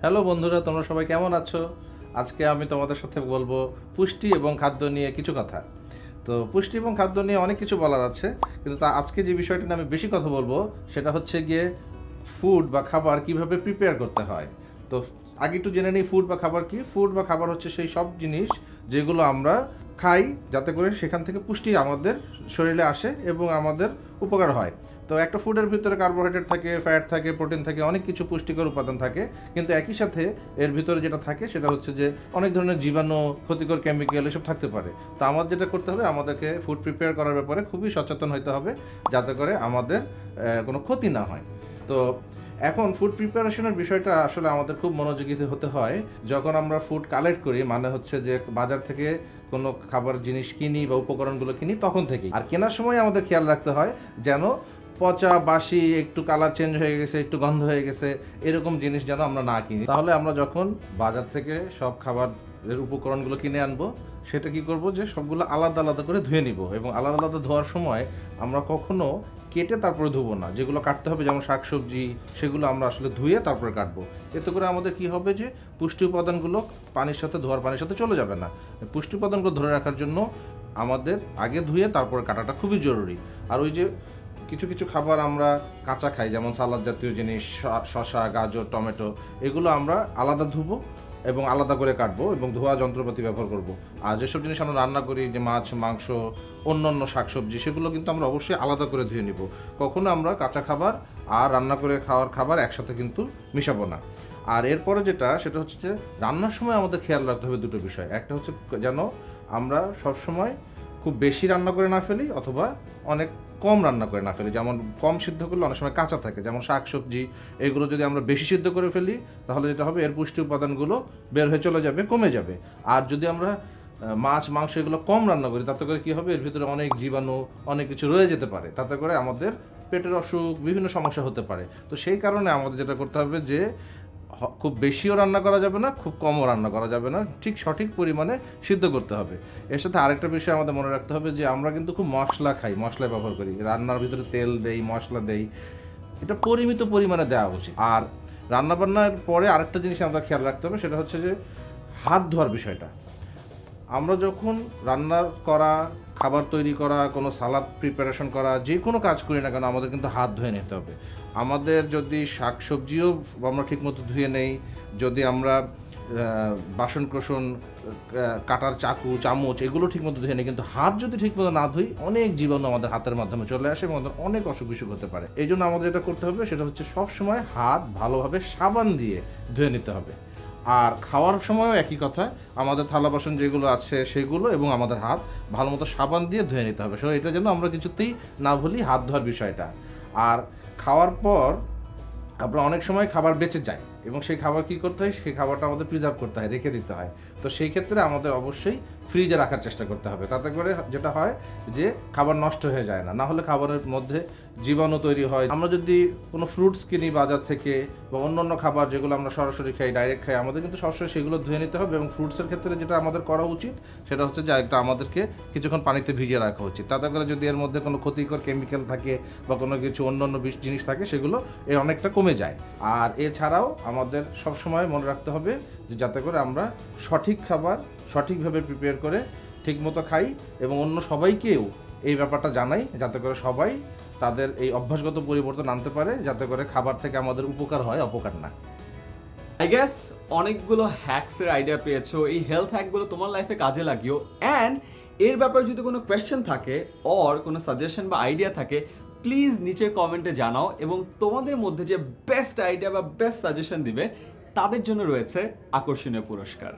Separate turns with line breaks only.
Hello বন্ধুরা, তোমরা সবাই কেমন আছো? আজকে আমি তোমাদের সাথে বলবো পুষ্টি এবং খাদ্য নিয়ে কিছু কথা। তো পুষ্টি এবং খাদ্য নিয়ে অনেক কিছু বলার আছে, কিন্তু আজকে যে বিষয়টা নিয়ে আমি বেশি কথা বলবো সেটা হচ্ছে গিয়ে ফুড বা খাবার কিভাবে প্রিপেয়ার করতে হয়। তো আগে একটু জেনে নিই ফুড বা খাবার কি। ফুড বা খাবার হচ্ছে সেই সব জিনিস যেগুলো আমরা খাই যাতে করে সেখান থেকে পুষ্টি আমাদের শরীরে আসে এবং আমাদের উপকার হয়। তো একটা ফুডের ভিতরে কার্বোহাইড্রেট থাকে, ফ্যাট থাকে, প্রোটিন থাকে, অনেক কিছু পুষ্টিকর উপাদান থাকে, কিন্তু একই সাথে এর ভিতরে যেটা থাকে সেটা হচ্ছে যে অনেক ধরনের জীবাণু, ক্ষতিকর কেমিক্যাল এসব থাকতে পারে। তো আমাদের যেটা করতে হবে, আমাদেরকে ফুড প্রিপেয়ার করার ব্যাপারে খুবই সচেতন হতে হবে যাতে করে আমাদের কোনো ক্ষতি না হয়। তো এখন ফুড প্রিপারেশনের বিষয়টা আসলে আমাদের খুব মনোযোগী হতে হয় যখন আমরা ফুড কালেক্ট করি, মানে হচ্ছে যে বাজার থেকে কোনো খাবার জিনিস কিনি বা উপকরণগুলো কিনি তখন থেকেই। আর কেনার সময় আমাদের খেয়াল রাখতে হয় যেন পচা, বাসি, একটু কালার চেঞ্জ হয়ে গেছে, একটু গন্ধ হয়ে গেছে, এরকম জিনিস যেন আমরা না কিনি। তাহলে আমরা যখন বাজার থেকে সব খাবারের উপকরণগুলো কিনে আনবো, সেটা কি করব যে সবগুলো আলাদা আলাদা করে ধুয়ে নিব, এবং আলাদা আলাদা ধোয়ার সময় আমরা কখনো কেটে তারপরে ধুবো না। যেগুলো কাটতে হবে যেমন শাকসবজি, সেগুলো আমরা আসলে ধুয়ে তারপরে কাটবো। এতে করে আমাদের কি হবে যে পুষ্টি উপাদানগুলো পানির সাথে, ধোয়ার পানির সাথে চলে যাবে না। পুষ্টি উপাদানগুলো ধরে রাখার জন্য আমাদের আগে ধুয়ে তারপরে কাটাটা খুবই জরুরি। আর ওই যে কিছু কিছু খাবার আমরা কাঁচা খাই, যেমন সালাদ জাতীয় জিনিস, শসা, গাজর, টমেটো, এগুলো আমরা আলাদা ধুবো এবং আলাদা করে কাটবো এবং ধোয়া যন্ত্রপাতি ব্যবহার করব। আর যেসব জিনিস আমরা রান্না করি, যে মাছ, মাংস, অন্য শাকসবজি, সেগুলো কিন্তু আমরা অবশ্যই আলাদা করে ধুয়ে নিব। কখনো আমরা কাঁচা খাবার আর রান্না করে খাওয়ার খাবার একসাথে কিন্তু মিশাবো না। আর এরপরে সেটা হচ্ছে যে রান্নার সময় আমাদের খেয়াল রাখতে হবে দুটো বিষয়। একটা হচ্ছে যেন আমরা সবসময় খুব বেশি রান্না করে না ফেলি, অথবা অনেক কম রান্না করে না ফেলি। যেমন কম সিদ্ধ করলে অনেক সময় কাঁচা থাকে, যেমন শাকসবজি, এগুলো যদি আমরা বেশি সিদ্ধ করে ফেলি তাহলে যেটা হবে, এর পুষ্টি উপাদানগুলো বের হয়ে চলে যাবে, কমে যাবে। আর যদি আমরা মাছ, মাংস এগুলো কম রান্না করি, তাতে করে কী হবে, এর ভিতরে অনেক জীবাণু, অনেক কিছু রয়ে যেতে পারে, তাতে করে আমাদের পেটের অসুখ, বিভিন্ন সমস্যা হতে পারে। তো সেই কারণে আমাদের যেটা করতে হবে যে খুব বেশিও রান্না করা যাবে না, খুব কমও রান্না করা যাবে না, ঠিক সঠিক পরিমাণে সিদ্ধ করতে হবে। এর সাথে আরেকটা বিষয় আমাদের মনে রাখতে হবে যে আমরা কিন্তু খুব মশলা খাই, মশলা ব্যবহার করি, রান্নার ভিতরে তেল দেই, মশলা দেই, এটা পরিমিত পরিমাণে দেওয়া উচিত। আর রান্নাবান্নার পরে আরেকটা জিনিস আমাদের খেয়াল রাখতে হবে, সেটা হচ্ছে যে হাত ধোয়ার বিষয়টা। আমরা যখন রান্না করা, খাবার তৈরি করা, কোনো সালাদ প্রিপারেশন করা, যে কোনো কাজ করি না কেন, আমাদের কিন্তু হাত ধুয়ে নিতে হবে। আমাদের যদি শাকসবজিও আমরা ঠিকমতো ধুয়ে নেই, যদি আমরা বাসন কাটার চাকু, চামচ, এগুলো ঠিকমতো ধুয়ে নেই, কিন্তু হাত যদি ঠিকমতো না ধুই, অনেক জীবাণু আমাদের হাতের মাধ্যমে চলে আসে এবং আমাদের অনেক অসুখ বিসুখ হতে পারে। এই জন্য আমাদের যেটা করতে হবে সেটা হচ্ছে সবসময় হাত ভালোভাবে সাবান দিয়ে ধুয়ে নিতে হবে। আর খাওয়ার সময়ও একই কথা, আমাদের থালা বাসন যেগুলো আছে সেগুলো এবং আমাদের হাত ভালো মতো সাবান দিয়ে ধুয়ে নিতে হবে। সো এটা যেন আমরা কিছুতেই না ভুলি, হাত ধোয়ার বিষয়টা। আর খাওয়ার পর আমরা অনেক সময় খাবার বেঁচে যায় এবং সেই খাবার কী করতে হয়, সেই খাবারটা আমাদের প্রিজার্ভ করতে হয়, রেখে দিতে হয়। তো সেই ক্ষেত্রে আমাদের অবশ্যই ফ্রিজে রাখার চেষ্টা করতে হবে, তাতে করে যেটা হয় যে খাবার নষ্ট হয়ে যায় না, না হলে খাবারের মধ্যে জীবাণু তৈরি হয়। আমরা যদি কোনো ফ্রুটস কিনি বাজার থেকে বা অন্য খাবার যেগুলো আমরা সরাসরি খাই, ডাইরেক্ট খাই, আমাদের কিন্তু সবসময় সেগুলো ধুয়ে নিতে হবে। এবং ফ্রুটসের ক্ষেত্রে যেটা আমাদের করা উচিত সেটা হচ্ছে যে একটা আমাদেরকে কিছুক্ষণ পানিতে ভিজিয়ে রাখা উচিত, তাতে করে যদি এর মধ্যে কোনো ক্ষতিকর কেমিক্যাল থাকে বা কোনো কিছু অন্য জিনিস থাকে, সেগুলো এর অনেকটা কমে যায়। আর এছাড়াও আমাদের সবসময় মনে রাখতে হবে যে যাতে করে আমরা সঠিক খাবার সঠিকভাবে প্রিপেয়ার করে ঠিকমতো খাই এবং অন্য সবাইকেও এই ব্যাপারটা জানাই, যাতে করে সবাই তাদের এই অভ্যাসগত পরিবর্তন আনতে পারে, যাতে করে খাবার থেকে আমাদের উপকার হয়, অপকার না।
আই গেস অনেকগুলো হ্যাকসের আইডিয়া পেয়েছো। এই হেলথ হ্যাকগুলো তোমার লাইফে কাজে লাগিও। অ্যান্ড এর ব্যাপারে যদি কোনো কোয়েশ্চেন থাকে অর কোনো সাজেশন বা আইডিয়া থাকে, প্লিজ নিচের কমেন্টে জানাও, এবং তোমাদের মধ্যে যে বেস্ট আইডিয়া বা বেস্ট সাজেশন দিবে তাদের জন্য রয়েছে আকর্ষণীয় পুরস্কার।